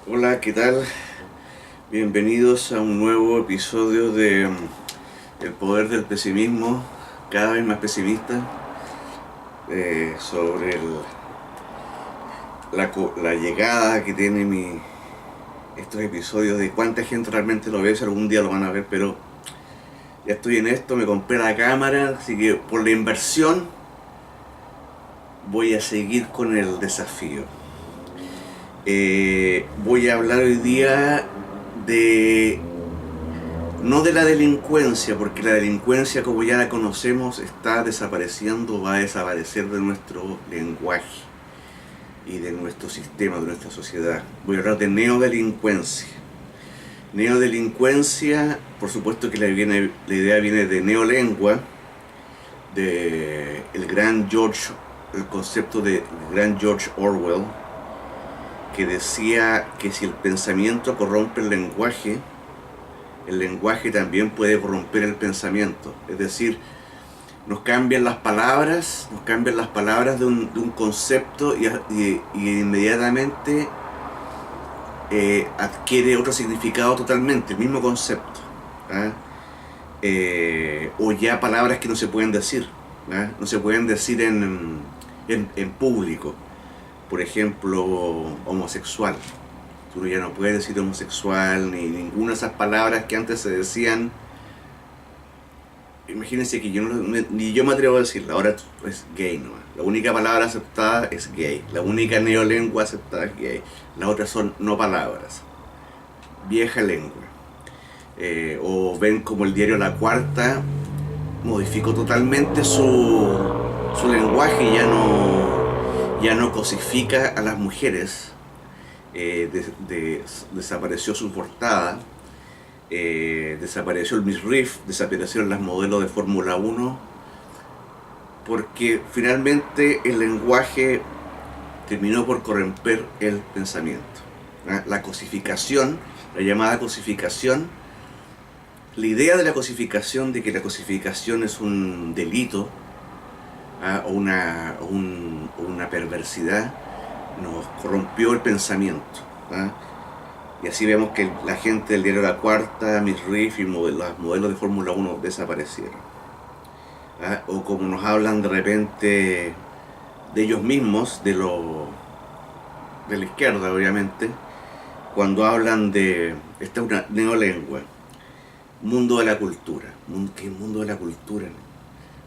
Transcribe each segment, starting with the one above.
Hola, ¿qué tal? Bienvenidos a un nuevo episodio de El poder del pesimismo, cada vez más pesimista, sobre la llegada que tiene estos episodios, de cuánta gente realmente lo ve, si algún día lo van a ver, pero ya estoy en esto, me compré la cámara, así que por la inversión voy a seguir con el desafío. Voy a hablar hoy día de no de la delincuencia, porque la delincuencia como ya la conocemos está desapareciendo, va a desaparecer de nuestro lenguaje y de nuestro sistema, de nuestra sociedad. Voy a hablar de neodelincuencia. Neodelincuencia, por supuesto que la idea viene de neolengua, de el concepto del gran George Orwell, que decía que si el pensamiento corrompe el lenguaje también puede corromper el pensamiento. Es decir, nos cambian las palabras de un concepto y inmediatamente adquiere otro significado totalmente, el mismo concepto. ¿Ah? O ya palabras que no se pueden decir, ¿ah? No se pueden decir en público. Por ejemplo, homosexual. Uno ya no puede decir homosexual ni ninguna de esas palabras que antes se decían. Imagínense que ni yo me atrevo a decirla, ahora es gay, ¿no? La única palabra aceptada es gay, la única neolengua aceptada es gay, las otras son no palabras, vieja lengua. O ven como el diario La Cuarta modificó totalmente su lenguaje y ya no cosifica a las mujeres. Desapareció su portada, desapareció el Miss Riff, desaparecieron las modelos de Fórmula 1, porque finalmente el lenguaje terminó por corromper el pensamiento. La cosificación, la llamada cosificación, la idea de la cosificación, de que la cosificación es un delito, o una perversidad, nos corrompió el pensamiento. Y así vemos que la gente del diario La Cuarta, Miss Riff y los modelos de Fórmula 1 desaparecieron. O como nos hablan de repente de ellos mismos, de la izquierda obviamente, cuando hablan de, esta es una neolengua, mundo de la cultura. ¿Qué mundo de la cultura?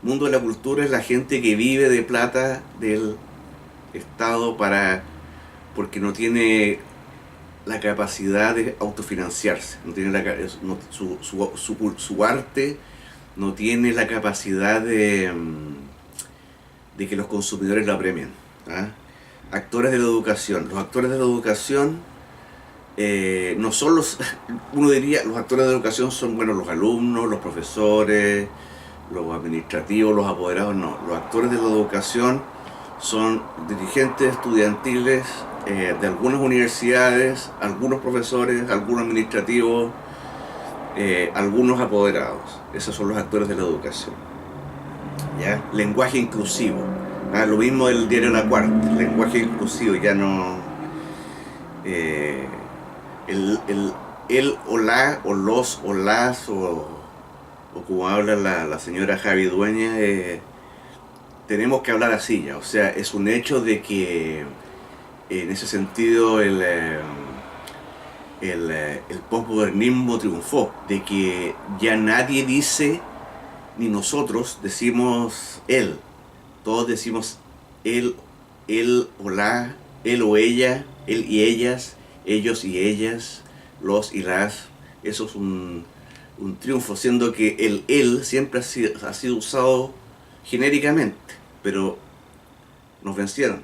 Mundo de la cultura es la gente que vive de plata del Estado porque no tiene la capacidad de autofinanciarse, no tiene su arte no tiene la capacidad de que los consumidores lo apremien. Actores de la educación. Los actores de la educación no son uno diría, los actores de la educación son, bueno, los alumnos, los profesores, los administrativos, los apoderados. No, los actores de la educación son dirigentes estudiantiles de algunas universidades, algunos profesores, algunos administrativos, algunos apoderados. Esos son los actores de la educación. ¿Ya? Lenguaje inclusivo. Lo mismo del diario La Cuarta, lenguaje inclusivo, ya no el o la o los o las o como habla la señora Javi Dueña, tenemos que hablar así ya. O sea, es un hecho de que en ese sentido el posmodernismo triunfó, de que ya nadie dice, ni nosotros decimos él, todos decimos él o la, él o ella, él y ellas, ellos y ellas, los y las. Eso es un triunfo, siendo que el él siempre ha sido usado genéricamente, pero nos vencieron,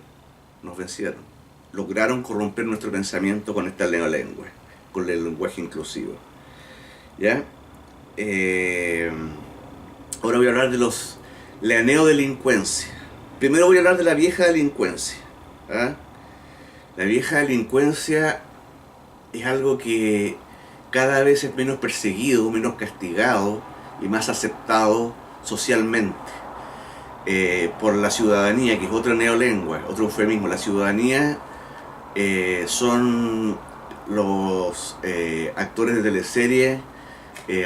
lograron corromper nuestro pensamiento con esta neolengua, con el lenguaje inclusivo. ¿Ya? Ahora voy a hablar de la neodelincuencia. Primero voy a hablar de la vieja delincuencia. La vieja delincuencia es algo que cada vez es menos perseguido, menos castigado y más aceptado socialmente por la ciudadanía, que es otra neolengua, otro eufemismo. La ciudadanía son los actores de teleserie,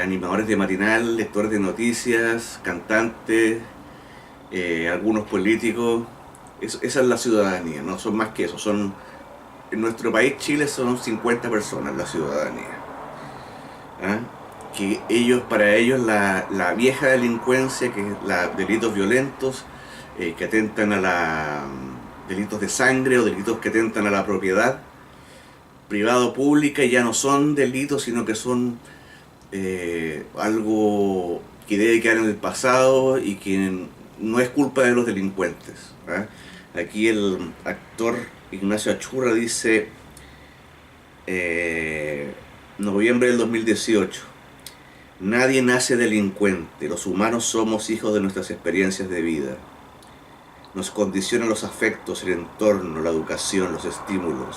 animadores de matinal, lectores de noticias, cantantes, algunos políticos. Esa es la ciudadanía, no son más que eso. En nuestro país, Chile, son 50 personas la ciudadanía. ¿Ah? Que para ellos la vieja delincuencia, que es delitos violentos, que atentan delitos de sangre o delitos que atentan a la propiedad privada o pública, ya no son delitos, sino que son algo que debe quedar en el pasado y que no es culpa de los delincuentes. ¿Ah? Aquí el actor Ignacio Achurra dice, noviembre del 2018, nadie nace delincuente, los humanos somos hijos de nuestras experiencias de vida. Nos condicionan los afectos, el entorno, la educación, los estímulos.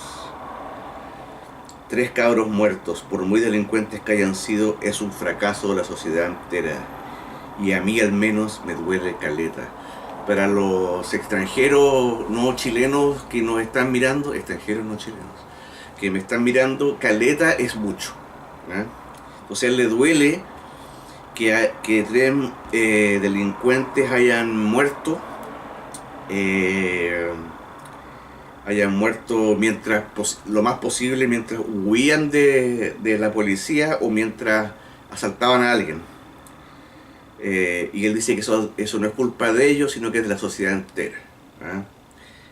3 cabros muertos, por muy delincuentes que hayan sido, es un fracaso de la sociedad entera. Y a mí al menos me duele caleta. Para los extranjeros no chilenos que nos están mirando, extranjeros no chilenos, que me están mirando, caleta es mucho. ¿Eh? Entonces a él le duele que 3 delincuentes hayan muerto mientras lo más posible, mientras huían de la policía o mientras asaltaban a alguien. Y él dice que eso no es culpa de ellos, sino que es de la sociedad entera. ¿Ah?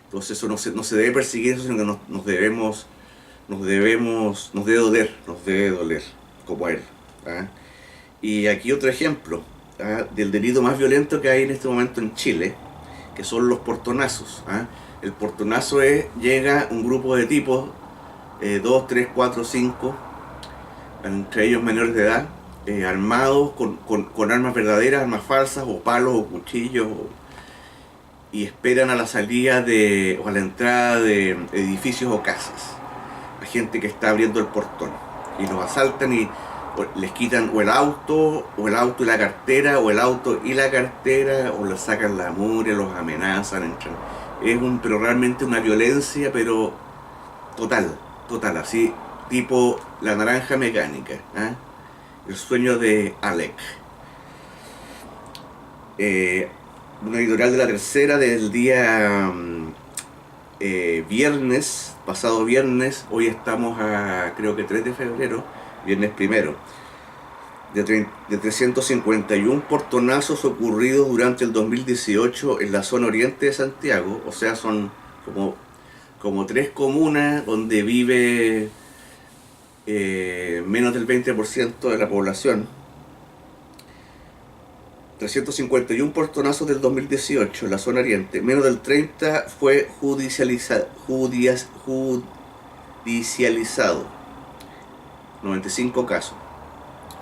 Entonces eso no se debe perseguir, sino que nos debe doler, como a él. ¿Ah? Y aquí otro ejemplo, ¿ah?, del delito más violento que hay en este momento en Chile, que son los portonazos. ¿Ah? El portonazo llega un grupo de tipos, 2, 3, 4, 5, entre ellos menores de edad, armados con armas verdaderas, armas falsas, o palos, o cuchillos, y esperan a la salida o a la entrada de edificios o casas, a gente que está abriendo el portón, y los asaltan y les quitan o el auto y la cartera, o el auto y la cartera, o les sacan la mugre, los amenazan, pero realmente una violencia, pero total, así, tipo La Naranja Mecánica, ¿eh? El sueño de Alec. Una editorial de La Tercera del día viernes, pasado viernes, hoy estamos a creo que 3 de febrero, viernes primero, de 351 portonazos ocurridos durante el 2018 en la zona oriente de Santiago. O sea, son como 3 comunas donde vive menos del 20% de la población. 351 portonazos del 2018 en la zona oriente, menos del 30% fue judicializado. 95 casos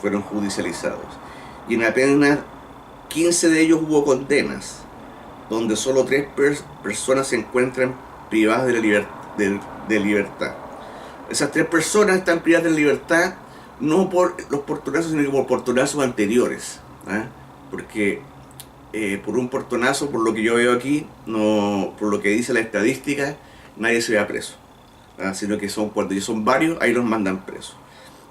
fueron judicializados, y en apenas 15 de ellos hubo condenas, donde solo 3 personas se encuentran privadas de libertad. Esas 3 personas están privadas de libertad no por los portonazos, sino por portonazos anteriores. ¿Eh? Porque por un portonazo, por lo que yo veo aquí, por lo que dice la estadística, nadie se va preso. ¿Ah? Sino que cuando ya son varios, ahí los mandan presos.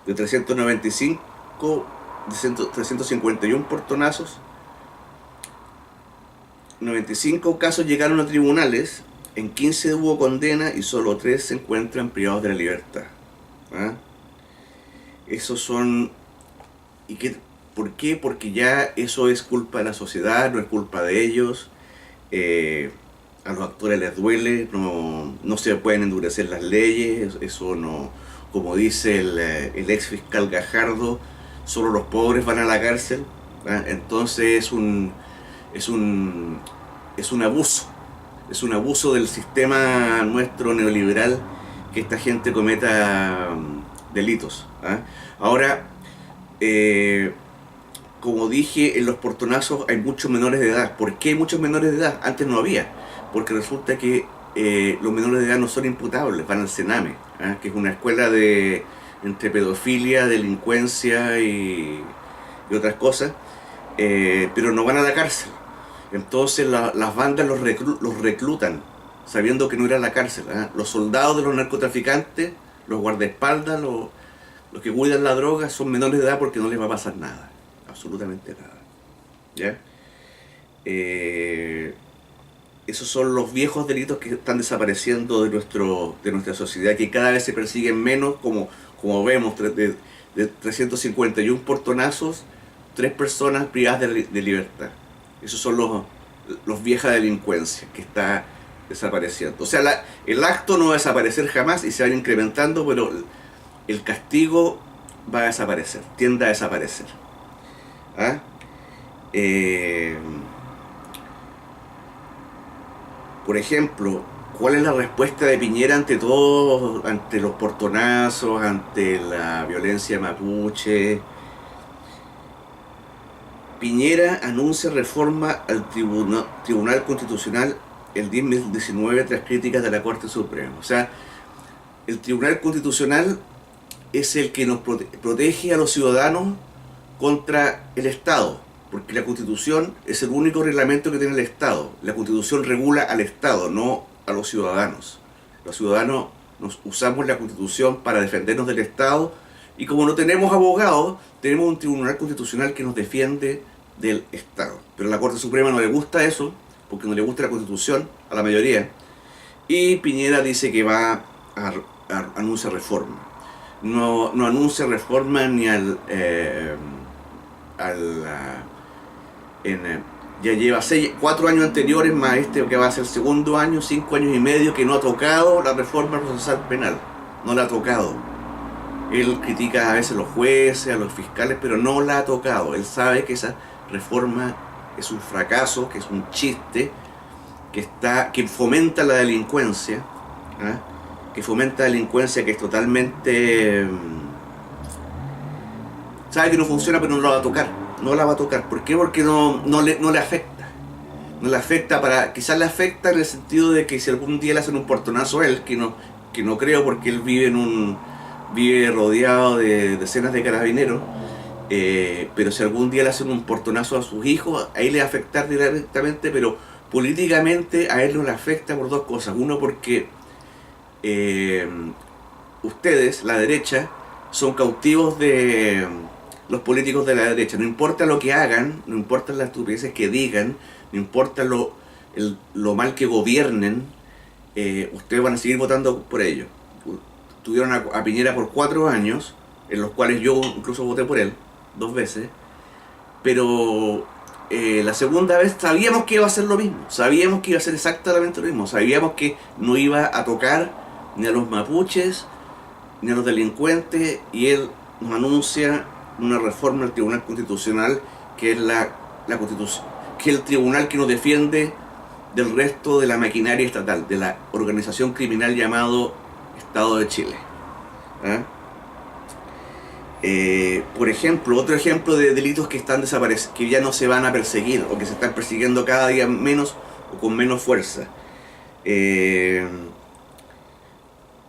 De 351 portonazos, 95 casos llegaron a tribunales, en 15 hubo condena y solo 3 se encuentran privados de la libertad. ¿Ah? Esos son... ¿Por qué? Porque ya eso es culpa de la sociedad, no es culpa de ellos. A los actores les duele, no se pueden endurecer las leyes, eso no... Como dice el ex fiscal Gajardo, solo los pobres van a la cárcel. ¿Ah? Entonces es un abuso del sistema nuestro neoliberal que esta gente cometa delitos. ¿Ah? Ahora, como dije, en los portonazos hay muchos menores de edad. ¿Por qué hay muchos menores de edad? Antes no había, porque resulta que los menores de edad no son imputables, van al Sename, ¿eh? Que es una escuela entre pedofilia, delincuencia y otras cosas, pero no van a la cárcel. Entonces las bandas los reclutan, sabiendo que no irán a la cárcel. ¿Eh? Los soldados de los narcotraficantes los guardaespaldas, los que cuidan la droga son menores de edad porque no les va a pasar nada, absolutamente nada. ¿Ya? Esos son los viejos delitos que están desapareciendo de nuestra sociedad, que cada vez se persiguen menos, como vemos, de 351 portonazos, 3 personas privadas de libertad. Esos son los viejas delincuencias que está desapareciendo. O sea, el acto no va a desaparecer jamás y se va a ir incrementando, pero el castigo va a desaparecer, tiende a desaparecer. ¿Ah? Por ejemplo, ¿cuál es la respuesta de Piñera ante todo, ante los portonazos, ante la violencia mapuche? Piñera anuncia reforma al Tribunal Constitucional el 2019 tras críticas de la Corte Suprema. O sea, el Tribunal Constitucional es el que nos protege a los ciudadanos contra el Estado, porque la Constitución es el único reglamento que tiene el Estado. La Constitución regula al Estado, no a los ciudadanos. Los ciudadanos usamos la Constitución para defendernos del Estado, y como no tenemos abogados, tenemos un Tribunal Constitucional que nos defiende del Estado. Pero a la Corte Suprema no le gusta eso, porque no le gusta la Constitución a la mayoría, y Piñera dice que va a anunciar reforma. No anuncia reforma ni ya lleva 4 años anteriores más este que va a ser el segundo año, 5 años y medio que no ha tocado la reforma procesal penal, no la ha tocado. Él critica a veces a los jueces, a los fiscales, pero no la ha tocado. Él sabe que esa reforma es un fracaso, que es un chiste, que fomenta la delincuencia, ¿eh? Que fomenta la delincuencia, que es totalmente... sabe que no funciona, pero no la va a tocar. No la va a tocar. ¿Por qué? Porque no le afecta. No le afecta quizás le afecta en el sentido de que si algún día le hacen un portonazo a él, que no creo, porque él vive rodeado de decenas de carabineros, pero si algún día le hacen un portonazo a sus hijos, ahí le va a afectar directamente, pero políticamente a él no le afecta por 2 cosas. Uno, porque ustedes, la derecha, son cautivos de los políticos de la derecha. No importa lo que hagan, no importa las estupideces que digan, no importa lo mal que gobiernen, ustedes van a seguir votando por ellos. Tuvieron a Piñera por 4 años, en los cuales yo incluso voté por él 2 veces, pero la segunda vez sabíamos que iba a hacer lo mismo, sabíamos que iba a hacer exactamente lo mismo, sabíamos que no iba a tocar ni a los mapuches ni a los delincuentes, y él nos anuncia una reforma al Tribunal Constitucional, que es la Constitución, que es el tribunal que nos defiende del resto de la maquinaria estatal, de la organización criminal llamado Estado de Chile. Por ejemplo, otro ejemplo de delitos que están desapareciendo, que ya no se van a perseguir, o que se están persiguiendo cada día menos o con menos fuerza.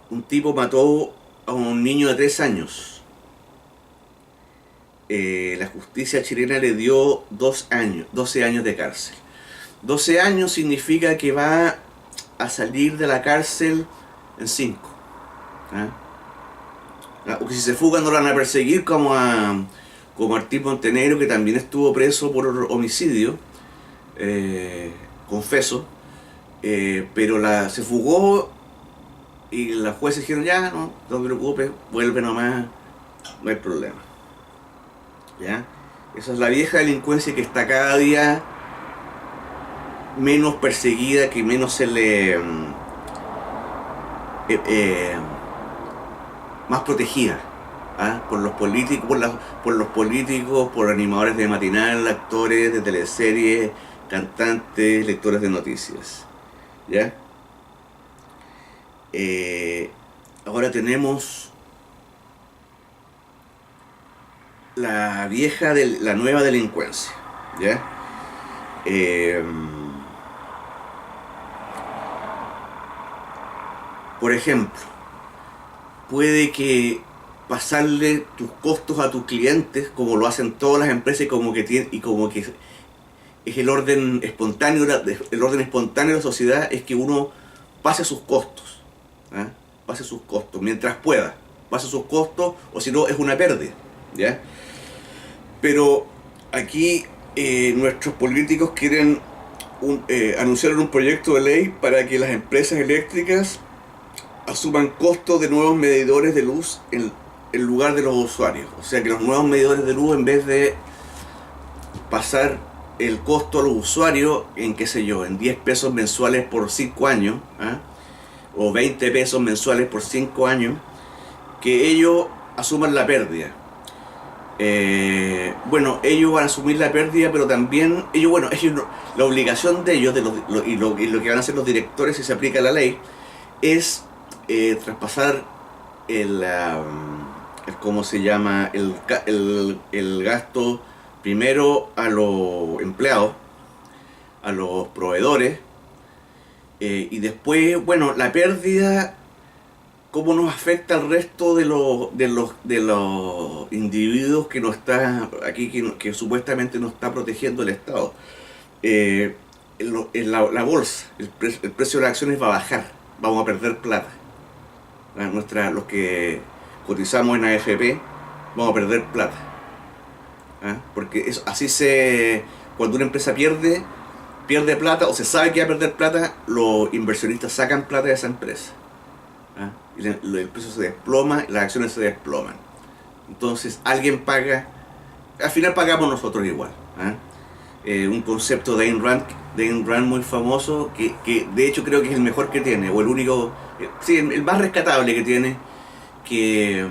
Un tipo mató a un niño de 3 años. La justicia chilena le dio 12 años de cárcel. 12 años significa que va a salir de la cárcel en 5. O que si se fuga no lo van a perseguir como al tipo Montenegro, que también estuvo preso por homicidio, confeso, pero se fugó y los jueces dijeron: ya, no te preocupes, vuelve nomás, no hay problema. ¿Ya? Esa es la vieja delincuencia que está cada día menos perseguida, que menos se le... más protegida, por los políticos, por animadores de matinal, actores de teleseries, cantantes, lectores de noticias. ¿Ya? Ahora tenemos la nueva delincuencia. ¿Ya? Por ejemplo, puede que pasarle tus costos a tus clientes, como lo hacen todas las empresas, y como que es el orden espontáneo de la sociedad, es que uno pase sus costos. base sus costos, mientras pueda, base sus costos, o si no es una pérdida, ¿ya? Pero aquí nuestros políticos quieren anunciar un proyecto de ley para que las empresas eléctricas asuman costos de nuevos medidores de luz en lugar de los usuarios. O sea que los nuevos medidores de luz, en vez de pasar el costo a los usuarios en, qué sé yo, en 10 pesos mensuales por 5 años, ¿ah? O 20 pesos mensuales por 5 años, que ellos asuman la pérdida. Bueno, ellos van a asumir la pérdida, pero también la obligación de ellos, y lo que van a hacer los directores si se aplica la ley, es traspasar ¿cómo se llama? El gasto primero a los empleados, a los proveedores, y después, bueno, la pérdida, cómo nos afecta al resto de los individuos que nos está aquí, que supuestamente nos está protegiendo el Estado. La bolsa, el precio de las acciones va a bajar, vamos a perder plata. Los que cotizamos en AFP vamos a perder plata. Porque cuando una empresa pierde plata, o se sabe que va a perder plata, los inversionistas sacan plata de esa empresa. Y el precio se desploma, las acciones se desploman. Entonces alguien paga, al final pagamos nosotros igual. Un concepto de Ayn Rand muy famoso, que de hecho creo que es el mejor que tiene, o el único, sí, el más rescatable que tiene, que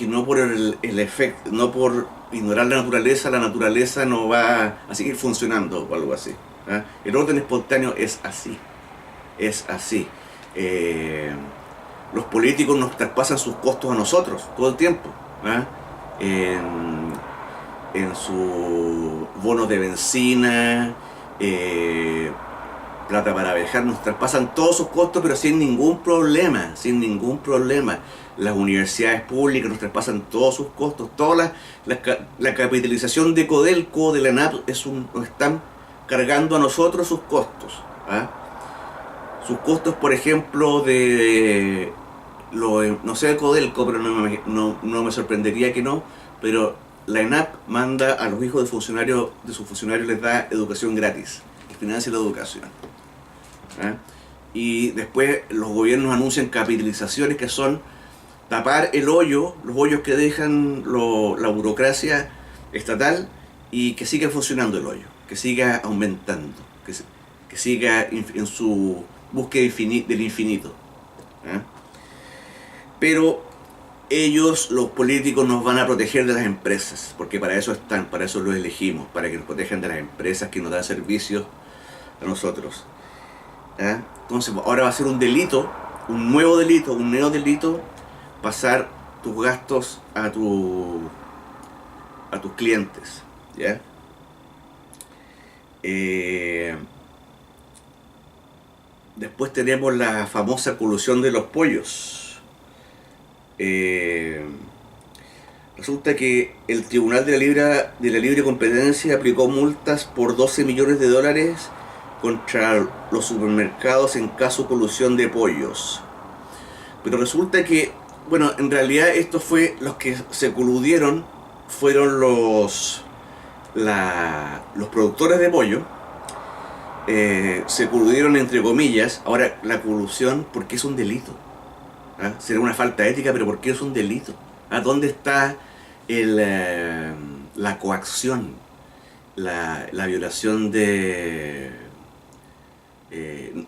no por el efecto, no por ignorar la naturaleza no va a seguir funcionando o algo así. El orden espontáneo es así. Los políticos nos traspasan sus costos a nosotros todo el tiempo, en sus bonos de benzina, plata para viajar, nos traspasan todos sus costos, pero sin ningún problema. Las universidades públicas nos traspasan todos sus costos, la capitalización de Codelco, de la ENAP, nos están cargando a nosotros sus costos. Sus costos, por ejemplo, no sé de Codelco, pero no me sorprendería que no, pero la ENAP manda a los hijos de sus funcionarios, les da educación gratis, y financia la educación. Y después los gobiernos anuncian capitalizaciones que son tapar los hoyos que dejan la burocracia estatal, y que siga funcionando el hoyo, que siga aumentando, que siga en su búsqueda del infinito. Pero ellos, los políticos, nos van a proteger de las empresas, porque para eso están, para eso los elegimos, para que nos protejan de las empresas que nos dan servicios a nosotros. Entonces ahora va a ser un delito, un nuevo delito, pasar tus gastos a tus clientes, ¿ya? Después tenemos la famosa colusión de los pollos. Resulta que el Tribunal de la Libre Competencia aplicó multas por $12 millones contra los supermercados en caso de colusión de pollos. Pero resulta que, bueno, en realidad los que se coludieron fueron los productores de pollo. Se coludieron entre comillas. Ahora, la colusión, ¿por qué es un delito? Será una falta ética, pero ¿por qué es un delito? ¿Dónde está la coacción? La violación de...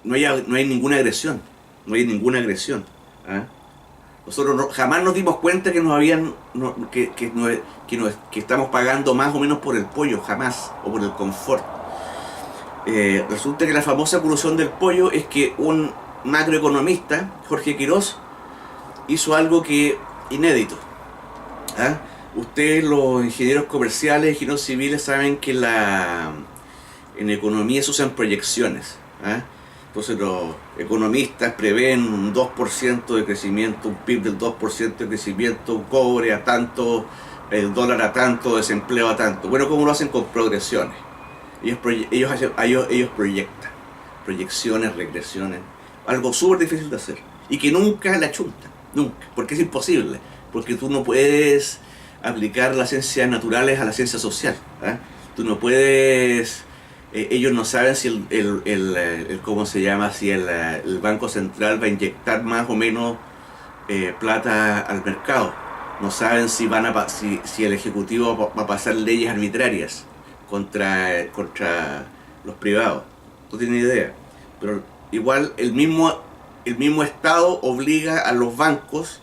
no hay ninguna agresión. Nosotros jamás nos dimos cuenta que que estamos pagando más o menos por el pollo, jamás, o por el confort. Resulta que la famosa colusión del pollo es que un macroeconomista, Jorge Quirós, hizo algo inédito. Ustedes, los ingenieros comerciales, ingenieros civiles, saben que en economía se usan proyecciones. Entonces los economistas prevén un 2% de crecimiento, un PIB del 2% de crecimiento, un cobre a tanto, el dólar a tanto, desempleo a tanto. Bueno, ¿cómo lo hacen? Con progresiones. Ellos proyectan proyecciones, regresiones, algo súper difícil de hacer. y que nunca la chuntan, nunca, porque es imposible, porque tú no puedes aplicar las ciencias naturales a la ciencia social. Tú no puedes, ellos no saben si ¿cómo se llama? Si el Banco Central va a inyectar más o menos plata al mercado. No saben si si el Ejecutivo va a pasar leyes arbitrarias contra los privados. No tienen idea. Pero igual el mismo Estado obliga a los bancos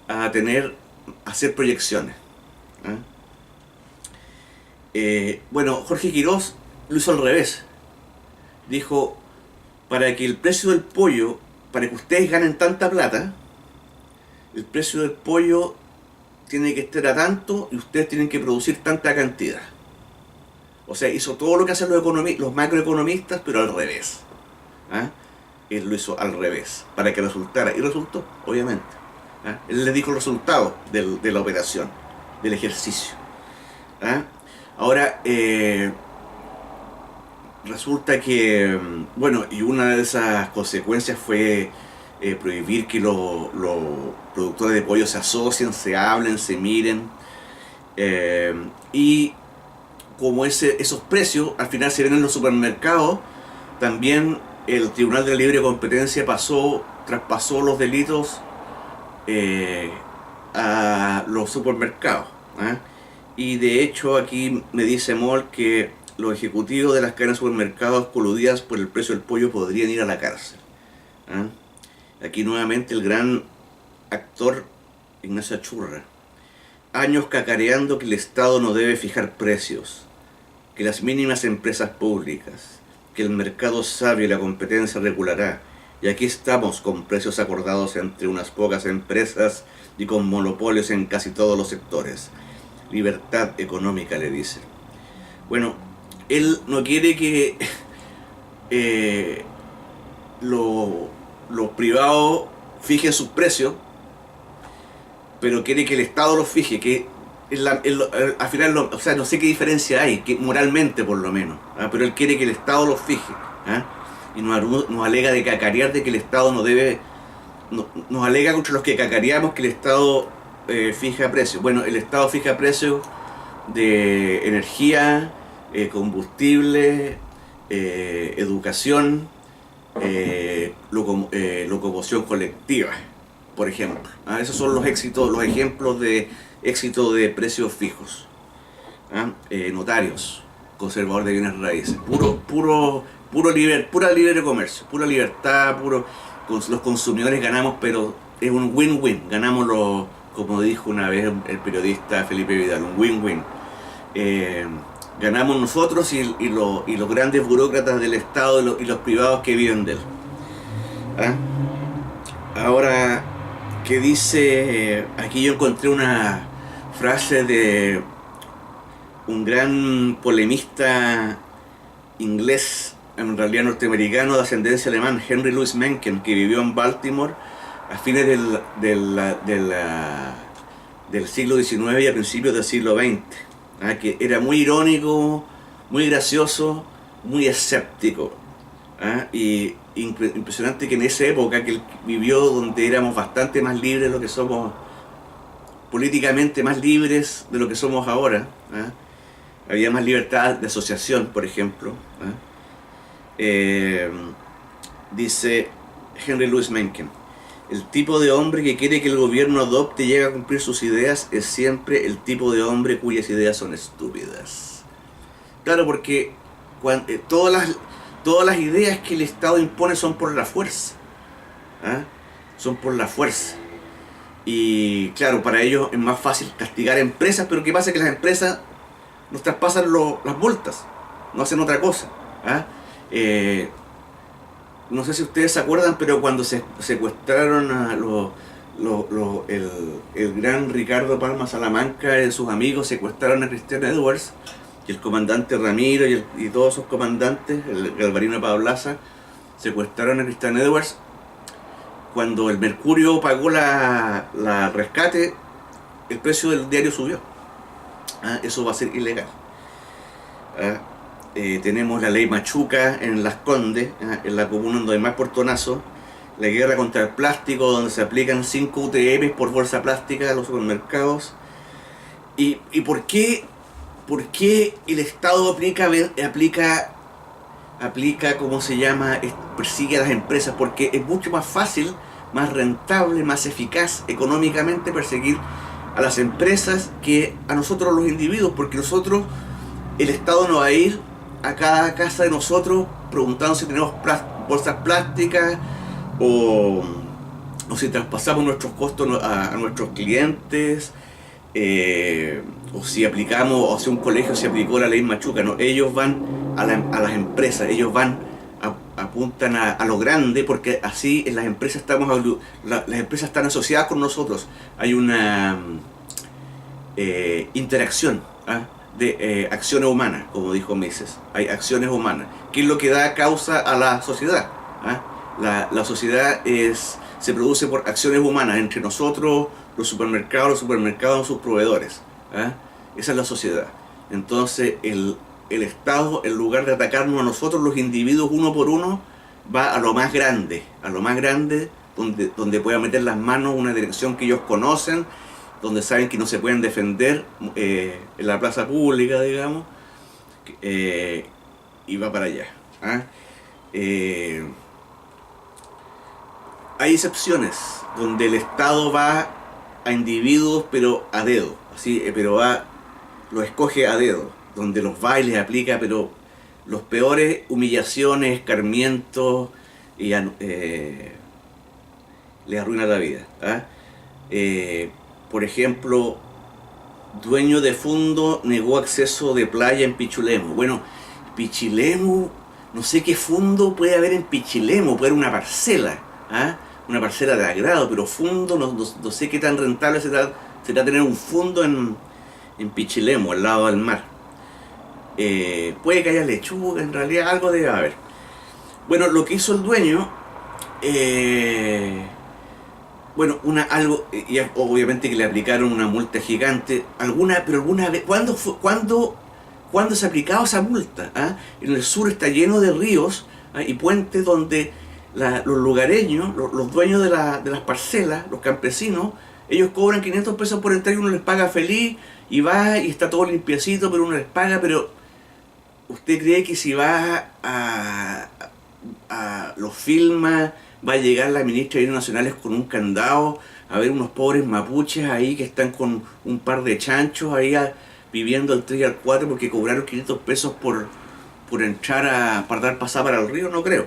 a hacer proyecciones. Bueno, Jorge Quirós lo hizo al revés. Dijo, para que el precio del pollo, para que ustedes ganen tanta plata, el precio del pollo tiene que estar a tanto y ustedes tienen que producir tanta cantidad. O sea, hizo todo lo que hacen los macroeconomistas, pero al revés. Él lo hizo al revés, para que resultara, y resultó, obviamente. Él les dijo el resultado de la operación, del ejercicio. Ahora, resulta que, bueno, y una de esas consecuencias fue prohibir que los productores de pollo se asocien, se hablen, se miren, y como esos precios al final se ven en los supermercados, también el Tribunal de la Libre Competencia traspasó los delitos a los supermercados. Y de hecho aquí me dice Moll que los ejecutivos de las cadenas de supermercados coludidas por el precio del pollo podrían ir a la cárcel. Aquí nuevamente el gran actor Ignacio Achurra. Años cacareando que el Estado no debe fijar precios, que las mínimas empresas públicas, que el mercado sabio y la competencia regulará. Y aquí estamos con precios acordados entre unas pocas empresas y con monopolios en casi todos los sectores. Libertad económica, le dice. Bueno, él no quiere que los privados fijen sus precios, pero quiere que el Estado los fije, que al final, o sea, no sé qué diferencia hay, que moralmente por lo menos, pero él quiere que el Estado los fije, y nos alega de cacarear de que el Estado no debe, nos alega contra los que cacareamos que el Estado fija precios. Bueno, el Estado fija precios de energía, combustible, educación, locomoción colectiva, por ejemplo. Esos son los ejemplos de éxito de precios fijos. Notarios, conservador de bienes raíces, pura libre comercio, pura libertad, los consumidores ganamos, pero es un win-win, ganamos como dijo una vez el periodista Felipe Vidal, un win-win. Ganamos nosotros y los grandes burócratas del Estado y los privados que viven de él. Ahora, ¿qué dice? Aquí yo encontré una frase de un gran polemista inglés, en realidad norteamericano, de ascendencia alemana, Henry Louis Mencken, que vivió en Baltimore a fines del siglo XIX y a principios del siglo XX. Que era muy irónico, muy gracioso, muy escéptico. Y impresionante que en esa época que él vivió, donde éramos bastante más libres de lo que somos, políticamente más libres de lo que somos ahora, había más libertad de asociación, por ejemplo. Dice Henry Louis Mencken: el tipo de hombre que quiere que el gobierno adopte y llegue a cumplir sus ideas es siempre el tipo de hombre cuyas ideas son estúpidas. Claro, porque todas las ideas que el Estado impone son por la fuerza. Son por la fuerza. Y claro, para ellos es más fácil castigar empresas, pero ¿qué pasa? Que las empresas nos traspasan las multas, no hacen otra cosa. No sé si ustedes se acuerdan, pero cuando se secuestraron a el gran Ricardo Palma Salamanca y sus amigos, secuestraron a Christian Edwards, y el comandante Ramiro y todos esos comandantes, el Galvarino Pablaza, secuestraron a Christian Edwards. Cuando el Mercurio pagó la rescate, el precio del diario subió. Eso va a ser ilegal. Tenemos la ley Machuca en Las Condes, en la comuna donde hay más portonazos, la guerra contra el plástico, donde se aplican 5 UTM por bolsa plástica a los supermercados. ¿Y por qué el Estado aplica, ¿cómo se llama?, persigue a las empresas? Porque es mucho más fácil, más rentable, más eficaz económicamente perseguir a las empresas que a nosotros los individuos, porque nosotros, el Estado no va a ir a cada casa de nosotros preguntando si tenemos bolsas plásticas o si traspasamos nuestros costos a nuestros clientes, o si aplicamos, o si un colegio se aplicó la ley Machuca. No, ellos van a las empresas, ellos apuntan a lo grande, porque así en las empresas las empresas están asociadas con nosotros. Hay una interacción de acciones humanas, como dijo Mises. Hay acciones humanas, que es lo que da causa a la sociedad. La sociedad se produce por acciones humanas entre nosotros, los supermercados sus proveedores. Esa es la sociedad. Entonces el Estado, en lugar de atacarnos a nosotros los individuos uno por uno, va a lo más grande, donde pueda meter las manos en una dirección que ellos conocen, donde saben que no se pueden defender en la plaza pública, digamos, y va para allá. Hay excepciones donde el Estado va a individuos, pero a dedo, así, lo escoge a dedo, donde los va y les aplica, pero los peores humillaciones, escarmientos, y les arruina la vida. Por ejemplo, dueño de fondo negó acceso de playa en Pichilemu. Bueno, Pichilemu, no sé qué fondo puede haber en Pichilemu, puede haber una parcela, una parcela de agrado, pero fondo, no sé qué tan rentable será tener un fondo en Pichilemu, al lado del mar. Puede que haya lechuga, en realidad algo debe haber. Bueno, lo que hizo el dueño, y obviamente que le aplicaron una multa gigante, pero alguna vez, ¿cuándo se ha aplicado esa multa? En el sur está lleno de ríos y puentes donde los lugareños, los dueños de las parcelas, los campesinos, ellos cobran 500 pesos por entrar y uno les paga feliz, y va y está todo limpiecito, pero uno les paga. Pero ¿usted cree que si va los filma, va a llegar la ministra de Bienes Nacionales con un candado a ver unos pobres mapuches ahí que están con un par de chanchos ahí viviendo al 3 y al 4 porque cobraron 500 pesos por entrar para dar pasada para el río? No creo.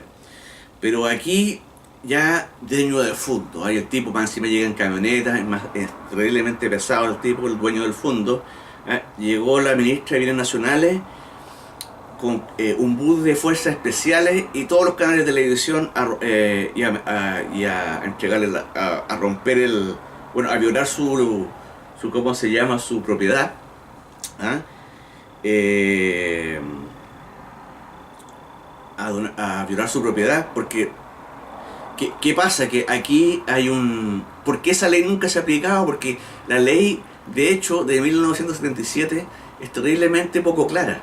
Pero aquí ya dueño del fondo, el tipo más encima llega en camionetas, es terriblemente pesado el tipo, el dueño del fondo. Llegó la ministra de Bienes Nacionales con un bus de fuerzas especiales y todos los canales de televisión a entregarle, a romper a violar su ¿cómo se llama?, su propiedad. A violar su propiedad, porque ¿qué pasa? Que aquí hay ¿por qué esa ley nunca se ha aplicado? Porque la ley, de hecho, de 1977 es terriblemente poco clara.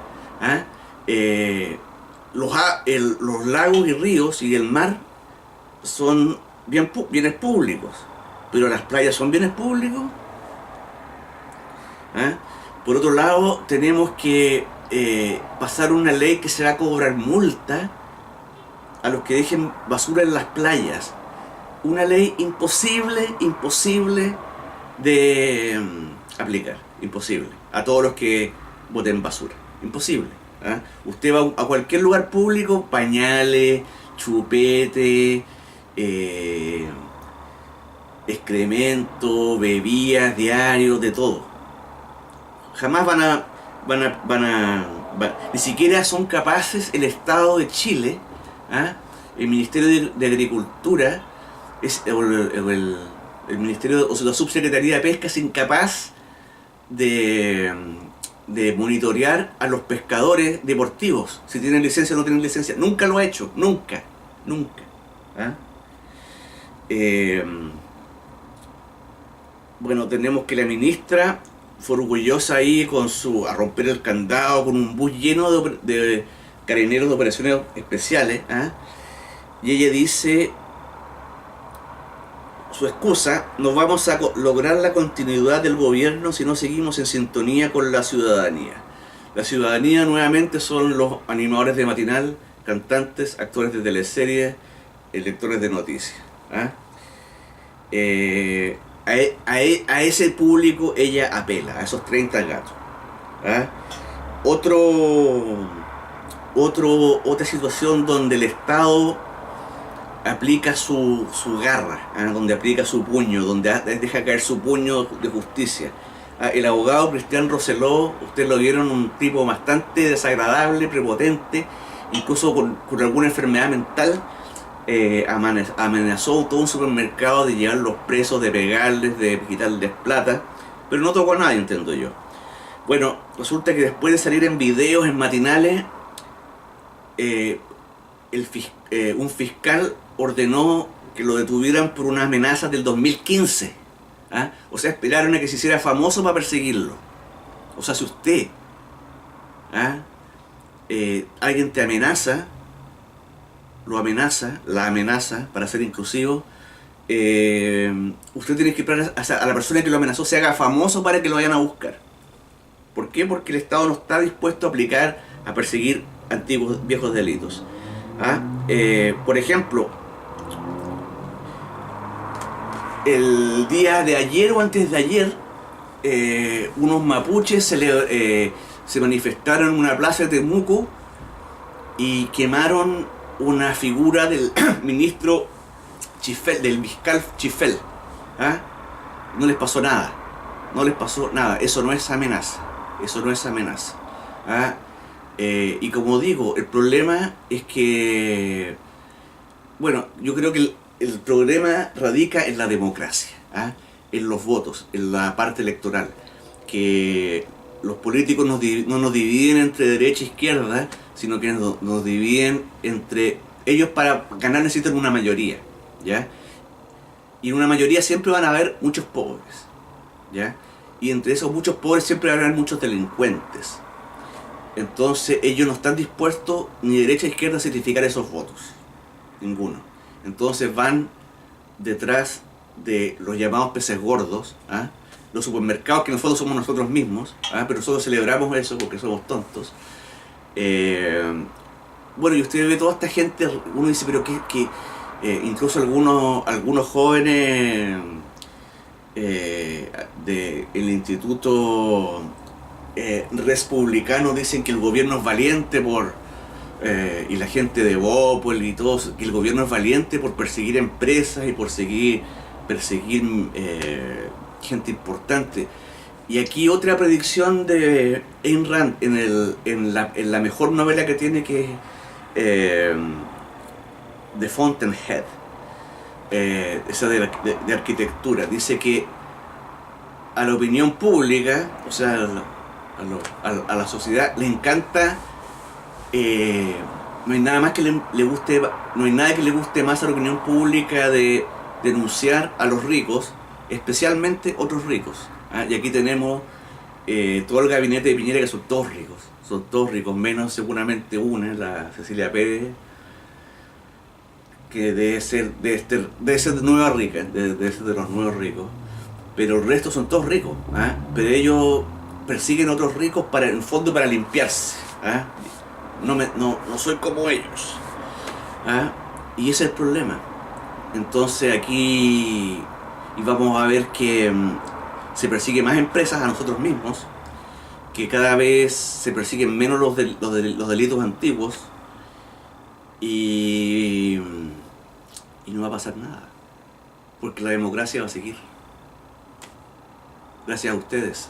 Los lagos y ríos y el mar son bienes públicos, pero las playas son bienes públicos. Por otro lado, tenemos que pasar una ley que se va a cobrar multa a los que dejen basura en las playas. Una ley imposible de aplicar, imposible, a todos los que boten basura, imposible. Usted va a cualquier lugar público, pañales, chupete, excremento, bebidas, diarios, de todo. Jamás ni siquiera son capaces el Estado de Chile, el Ministerio de Agricultura, el Ministerio, o la Subsecretaría de Pesca es incapaz de monitorear a los pescadores deportivos, si tienen licencia o no tienen licencia. Nunca lo ha hecho, nunca. Bueno, tenemos que la ministra fue orgullosa ahí a romper el candado con un bus lleno de carabineros de operaciones especiales, y ella dice su excusa, no vamos a lograr la continuidad del gobierno si no seguimos en sintonía con la ciudadanía. La ciudadanía nuevamente son los animadores de matinal, cantantes, actores de teleseries, lectores de noticias. ¿Ah? A ese público ella apela, a esos 30 gatos. ¿Ah? Otra situación donde el Estado aplica su garra, ¿ah? Donde aplica su puño, donde deja caer su puño de justicia. ¿Ah? El abogado Cristian Roseló, ustedes lo vieron, un tipo bastante desagradable, prepotente, incluso con alguna enfermedad mental. Amenazó todo un supermercado de llevarlos presos, de pegarles, de quitarles plata, pero no tocó a nadie, entiendo yo. Bueno, resulta que después de salir en videos, en matinales, un fiscal ordenó que lo detuvieran por una amenaza del 2015. ¿Ah? O sea, esperaron a que se hiciera famoso para perseguirlo. O sea, si usted, ¿ah? Alguien te amenaza, la amenaza, para ser inclusivo, usted tiene que esperar a la persona que lo amenazó se haga famoso para que lo vayan a buscar. ¿Por qué? Porque el Estado no está dispuesto a perseguir antiguos, viejos delitos. ¿Ah? Por ejemplo, el día de ayer o antes de ayer, unos mapuches se manifestaron en una plaza de Temuco y quemaron una figura del ministro Chifel, del fiscal Chifel. ¿Ah? No les pasó nada. No les pasó nada. Eso no es amenaza. Eso no es amenaza. ¿Ah? Y como digo, el problema es que, bueno, yo creo que el problema radica en la democracia, ¿ah? En los votos, en la parte electoral, que los políticos no nos dividen entre derecha e izquierda, sino que nos dividen entre ellos. Para ganar necesitan una mayoría, ¿ya? Y en una mayoría siempre van a haber muchos pobres, ¿ya? Y entre esos muchos pobres siempre van a haber muchos delincuentes. Entonces ellos no están dispuestos ni derecha ni izquierda a certificar esos votos, ninguno. Entonces van detrás de los llamados peces gordos, ¿ah? Los supermercados, que nosotros somos nosotros mismos, ¿ah? Pero nosotros celebramos eso porque somos tontos. Bueno, y usted ve toda esta gente, uno dice, pero que incluso algunos jóvenes del instituto republicano dicen que el gobierno es valiente y la gente de Bópol y todos, que el gobierno es valiente por perseguir empresas y por perseguir gente importante. Y aquí otra predicción de Ayn Rand en la mejor novela que tiene, que es The Fountainhead, esa de arquitectura. Dice que a la opinión pública, o sea, a la sociedad le encanta, no hay nada más que le guste, no hay nada que le guste más a la opinión pública de denunciar a los ricos, especialmente otros ricos. ¿Ah? Y aquí tenemos todo el gabinete de Piñera, que son todos ricos, menos seguramente una, la Cecilia Pérez, que debe ser nueva rica, debe ser de los nuevos ricos, pero el resto son todos ricos. ¿Ah? Pero ellos persiguen a otros ricos en el fondo para limpiarse. ¿Ah? No soy como ellos. ¿Ah? Y ese es el problema. Entonces aquí vamos a ver que se persigue más empresas a nosotros mismos, que cada vez se persiguen menos los delitos antiguos, y no va a pasar nada, porque la democracia va a seguir. Gracias a ustedes.